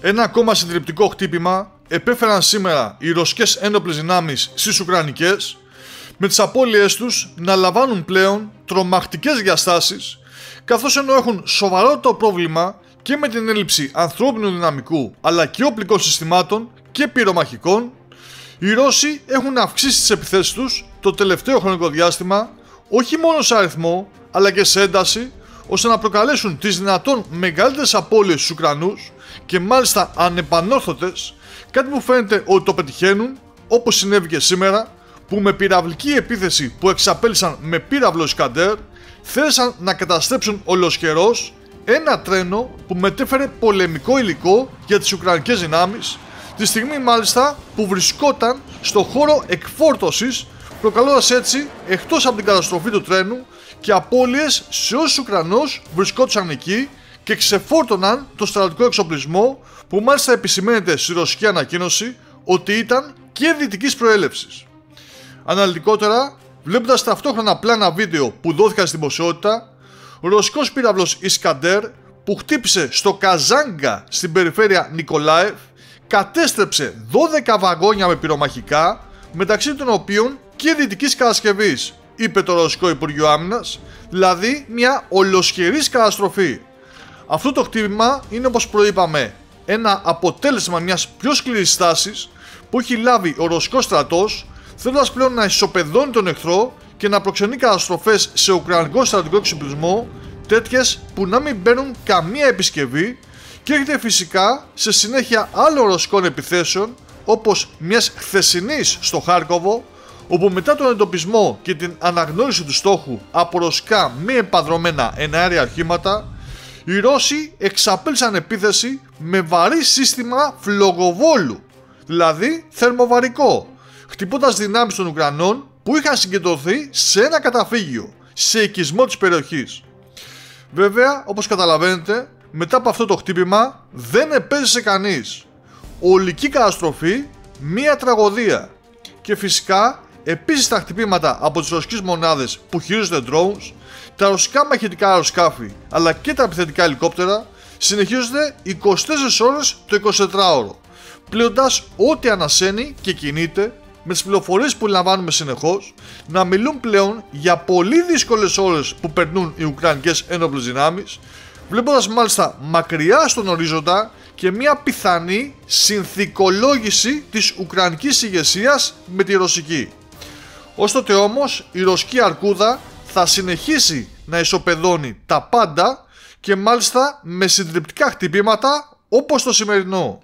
Ένα ακόμα συντριπτικό χτύπημα επέφεραν σήμερα οι ρωσικές ένοπλες δυνάμεις στις ουκρανικές, με τις απώλειές τους να λαμβάνουν πλέον τρομακτικές διαστάσεις, καθώς ενώ έχουν σοβαρότερο πρόβλημα και με την έλλειψη ανθρώπινου δυναμικού αλλά και οπλικών συστημάτων και πυρομαχικών, οι Ρώσοι έχουν αυξήσει τις επιθέσεις τους το τελευταίο χρονικό διάστημα, όχι μόνο σε αριθμό αλλά και σε ένταση, ώστε να προκαλέσουν τις δυνατόν μεγαλύτερες απώλειες στους Ουκρανούς και μάλιστα ανεπανόρθωτες, κάτι που φαίνεται ότι το πετυχαίνουν, όπως συνέβη και σήμερα, που με πυραυλική επίθεση που εξαπέλυσαν με πύραυλο Ισκαντέρ θέλησαν να καταστρέψουν ολοσχερός ένα τρένο που μετέφερε πολεμικό υλικό για τις Ουκρανικές δυνάμεις, τη στιγμή μάλιστα που βρισκόταν στο χώρο εκφόρτωσης, προκαλώντας έτσι εκτός από την καταστροφή του τρένου και απώλειες σε όσους Ουκρανούς βρισκόντουσαν εκεί και ξεφόρτωναν το στρατιωτικό εξοπλισμό, που μάλιστα επισημαίνεται στη ρωσική ανακοίνωση ότι ήταν και δυτικής προέλευσης. Αναλυτικότερα, βλέποντας ταυτόχρονα πλάνα βίντεο που δόθηκαν στην δημοσιότητα, ο ρωσικός πύραυλος Ισκαντέρ που χτύπησε στο Καζάνγκα στην περιφέρεια Νικολάευ κατέστρεψε 12 βαγόνια με πυρομαχικά, μεταξύ των οποίων και δυτικής κατασκευής, είπε το Ρωσικό Υπουργείο Άμυνας, δηλαδή μια ολοσχερής καταστροφή. Αυτό το χτύπημα είναι, όπως προείπαμε, ένα αποτέλεσμα μιας πιο σκληρής στάσης που έχει λάβει ο ρωσικός στρατός, θέλοντας πλέον να ισοπεδώνει τον εχθρό και να προξενεί καταστροφές σε ουκρανικό στρατιωτικό εξοπλισμό, τέτοιες που να μην παίρνουν καμία επισκευή, και έρχεται φυσικά σε συνέχεια άλλων ρωσικών επιθέσεων, όπως μιας χθεσινής στο Χάρκοβο, όπου μετά τον εντοπισμό και την αναγνώριση του στόχου από ρωσικά μη επανδρωμένα εναέρια αρχήματα, οι Ρώσοι εξαπέλυσαν επίθεση με βαρύ σύστημα φλογοβόλου, δηλαδή θερμοβαρικό, χτυπώντας δυνάμεις των Ουκρανών που είχαν συγκεντρωθεί σε ένα καταφύγιο, σε οικισμό της περιοχής. Βέβαια, όπως καταλαβαίνετε, μετά από αυτό το χτύπημα δεν επέζησε κανείς. Ολική καταστροφή, μία τραγωδία. Και φυσικά, επίσης τα χτυπήματα από τις ρωσικές μονάδες που χειρίζονται drones, τα ρωσικά μαχητικά αεροσκάφη αλλά και τα επιθετικά ελικόπτερα συνεχίζονται 24 ώρες το 24ωρο, πλέοντας ό,τι ανασένει και κινείται, με τις πληροφορίες που λαμβάνουμε συνεχώς, να μιλούν πλέον για πολύ δύσκολες ώρες που περνούν οι Ουκρανικές ένοπλες δυνάμεις, βλέποντας μάλιστα μακριά στον ορίζοντα και μια πιθανή συνθηκολόγηση της Ουκρανικής ηγεσίας με τη ρωσική. Ως τότε όμως η ρωσική αρκούδα θα συνεχίσει να ισοπεδώνει τα πάντα, και μάλιστα με συντριπτικά χτυπήματα όπως το σημερινό.